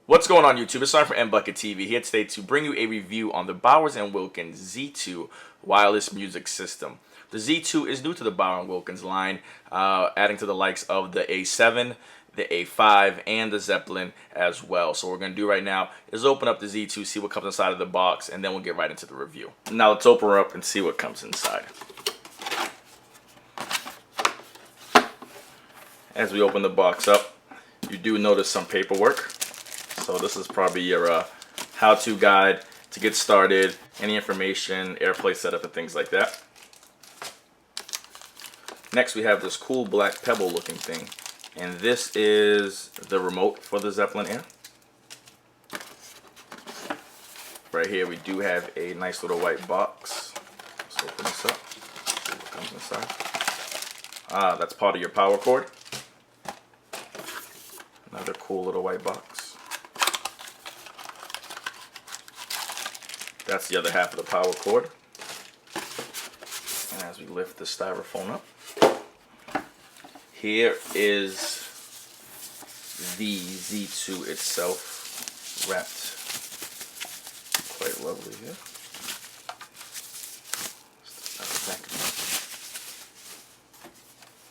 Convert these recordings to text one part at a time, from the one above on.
What's going on YouTube? It's Simon from NBucketTV here today to bring you a review on the Bowers Wilkins Z2 wireless music system. The Z2 is new to the Bowers Wilkins line, adding to the likes of the A7, the A5, and the Zeppelin as well. So what we're going to do right now is open up the Z2, see what comes inside of the box, and then we'll get right into the review. Now let's open her up and see what comes inside. As we open the box up, you do notice some paperwork. So this is probably your how-to guide to get started, any information, AirPlay setup, and things like that. Next, we have this cool black pebble looking thing, and this is the remote for the Zeppelin Air. Right here we do have a nice little white box. Let's open this up, see what comes inside. That's part of your power cord. Another cool little white box. That's the other half of the power cord. And as we lift the styrofoam up, here is the Z2 itself, wrapped quite lovely here.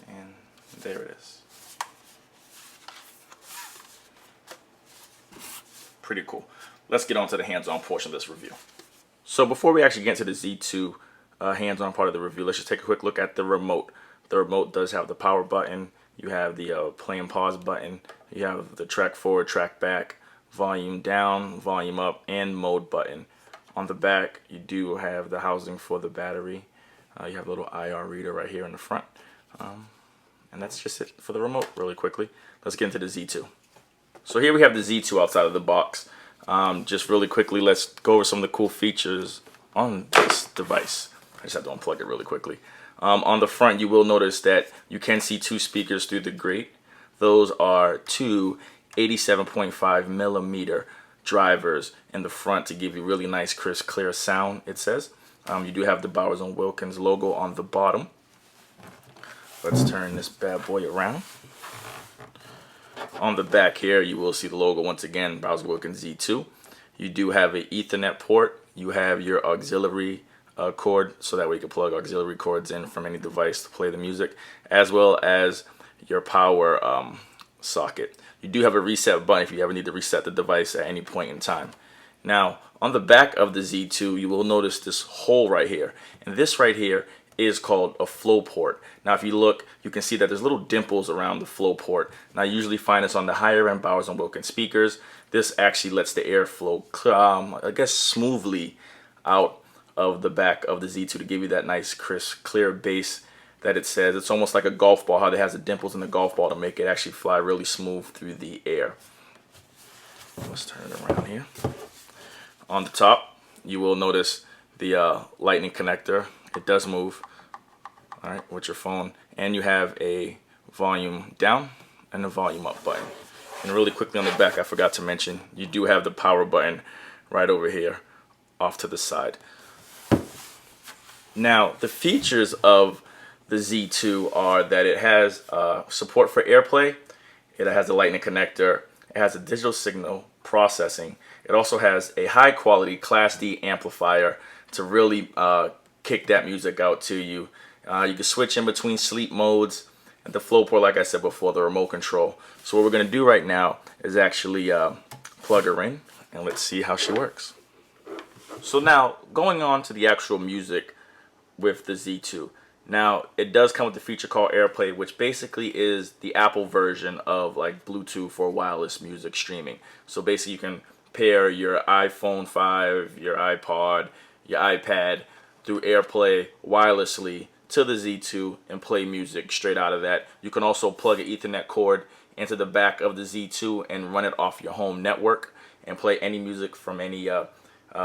And there it is. Pretty cool. Let's get on to the hands-on portion of this review. So before we actually get into the Z2 hands-on part of the review, let's just take a quick look at the remote. The remote does have the power button. You have the play and pause button. You have the track forward, track back, volume down, volume up, and mode button. On the back, you do have the housing for the battery. You have a little IR reader right here in the front. And that's just it for the remote really quickly. Let's get into the Z2. So here we have the Z2 outside of the box. Just really quickly, let's go over some of the cool features on this device. I just have to unplug it really quickly. On the front, you will notice that you can see two speakers through the grate. Those are two 87.5 millimeter drivers in the front to give you really nice, crisp, clear sound, it says. You do have the Bowers Wilkins logo on the bottom. Let's turn this bad boy around. On the back here, you will see the logo once again, Bowers Wilkins Z2. You do have an Ethernet port. You have your auxiliary cord, so that way you can plug auxiliary cords in from any device to play the music, as well as your power socket. You do have a reset button if you ever need to reset the device at any point in time. Now, on the back of the Z2, you will notice this hole right here, and this right here is called a flow port. Now if you look, you can see that there's little dimples around the flow port. Now I usually find this on the higher end Bowers Wilkins speakers. This actually lets the air flow, I guess, smoothly out of the back of the Z2 to give you that nice, crisp, clear bass that it says. It's almost like a golf ball, how it has the dimples in the golf ball to make it actually fly really smooth through the air. Let's turn it around here. On the top, you will notice the lightning connector. It does move, all right, with your phone, and you have a volume down and a volume up button. And really quickly on the back, I forgot to mention, you do have the power button right over here off to the side. Now, the features of the Z2 are that it has support for AirPlay, it has a lightning connector, it has a digital signal processing, it also has a high quality Class D amplifier to really kick that music out to you. You can switch in between sleep modes, and the flow port, like I said before, the remote control. So what we're going to do right now is actually plug her in, and let's see how she works. So now, going on to the actual music with the Z2. Now, it does come with a feature called AirPlay, which basically is the Apple version of like Bluetooth for wireless music streaming. So basically you can pair your iPhone 5, your iPod, your iPad through AirPlay wirelessly to the Z2 and play music straight out of that. You can also plug an Ethernet cord into the back of the Z2 and run it off your home network and play any music from any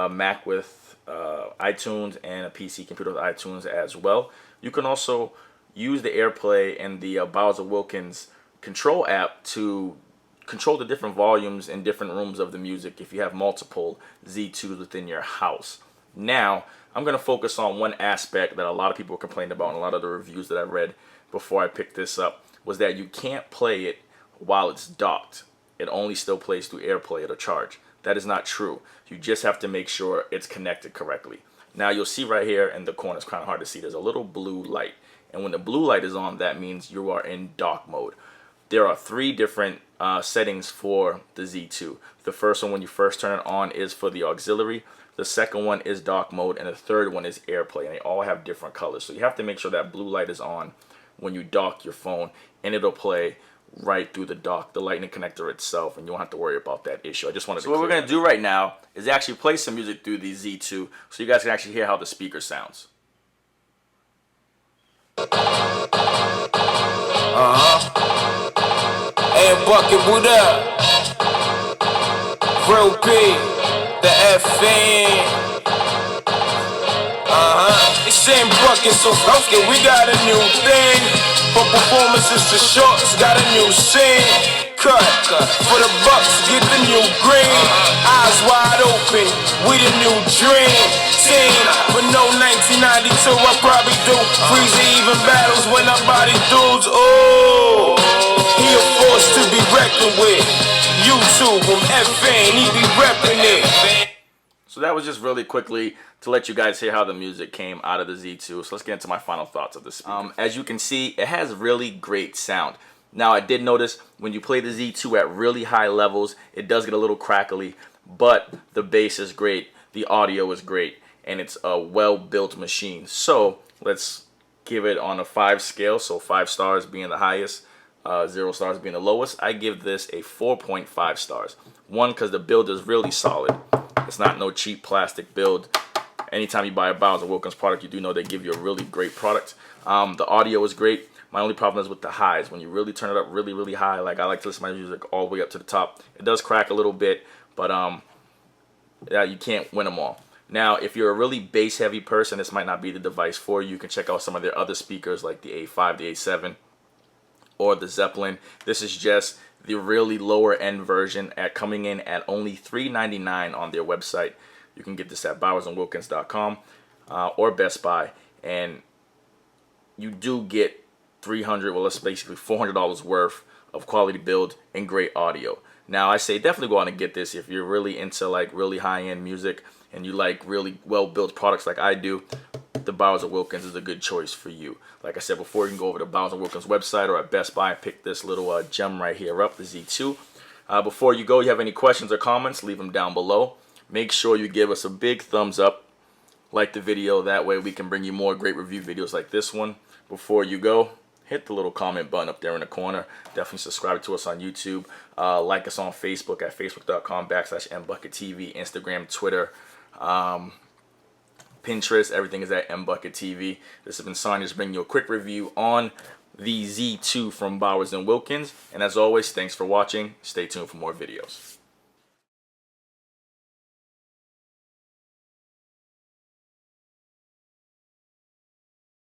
Mac with iTunes and a PC computer with iTunes as well. You can also use the AirPlay and the Bowers Wilkins control app to control the different volumes in different rooms of the music if you have multiple Z2s within your house. Now, I'm going to focus on one aspect that a lot of people complained about in a lot of the reviews that I read before I picked this up, was that you can't play it while it's docked. it only still plays through AirPlay. It'll charge. That is not true. You just have to make sure it's connected correctly. Now you'll see right here in the corner, it's kind of hard to see, there's a little blue light. And when the blue light is on, that means you are in dock mode. There are 3 different settings for the Z2. The first one, when you first turn it on, is for the auxiliary. The second one is dock mode, and the third one is AirPlay, and they all have different colors. So you have to make sure that blue light is on when you dock your phone, and it'll play right through the dock, the lightning connector itself, and you won't have to worry about that issue. I just wanted to. So what we're gonna do right now is actually play some music through the Z2, so you guys can actually hear how the speaker sounds. NBucket, what up? Real B, the FN. It's NBucket, so fuck it, we got a new thing. For performances, the shorts got a new scene. Cut for the bucks, get the new green. Eyes wide open, we the new dream team. But no 1992, I probably do. Freezy even battles when I body dudes. Oh, he a force to be reckoned with. YouTube, I'm FN, he be reppin' it. So that was just really quickly to let you guys hear how the music came out of the Z2. So let's get into my final thoughts of this speaker. As you can see, it has really great sound. Now, I did notice when you play the Z2 at really high levels, it does get a little crackly, but the bass is great, the audio is great, and it's a well-built machine. So let's give it on a 5 scale, so 5 stars being the highest, 0 stars being the lowest. I give this a 4.5 stars. 1, because the build is really solid. It's not no cheap plastic build. Anytime you buy a Bowers Wilkins product, you do know they give you a really great product. The audio is great. My only problem is with the highs. When you really turn it up really, really high, like I like to listen to my music all the way up to the top, it does crack a little bit, but yeah, you can't win them all. Now, if you're a really bass-heavy person, this might not be the device for you. You can check out some of their other speakers like the A5, the A7, or the Zeppelin. This is just the really lower-end version coming in at only $399 on their website. You can get this at bowersandwilkins.com or Best Buy, and you do get well, that's basically $400 worth of quality build and great audio. Now, I say definitely go out and get this if you're really into like really high-end music and you like really well-built products like I do. The Bowers Wilkins is a good choice for you. Like I said before, you can go over to Bowers Wilkins website or at Best Buy and pick this little gem right here up, the Z2. Before you go, you have any questions or comments, leave them down below. Make sure you give us a big thumbs up, like the video, that way we can bring you more great review videos like this one. Before you go, hit the little comment button up there in the corner. Definitely subscribe to us on YouTube. Like us on Facebook at facebook.com/NBucketTV, Instagram, Twitter, Pinterest. Everything is at NBucketTV. This has been Sonya, just bringing you a quick review on the Z2 from Bowers & Wilkins. And as always, thanks for watching. Stay tuned for more videos.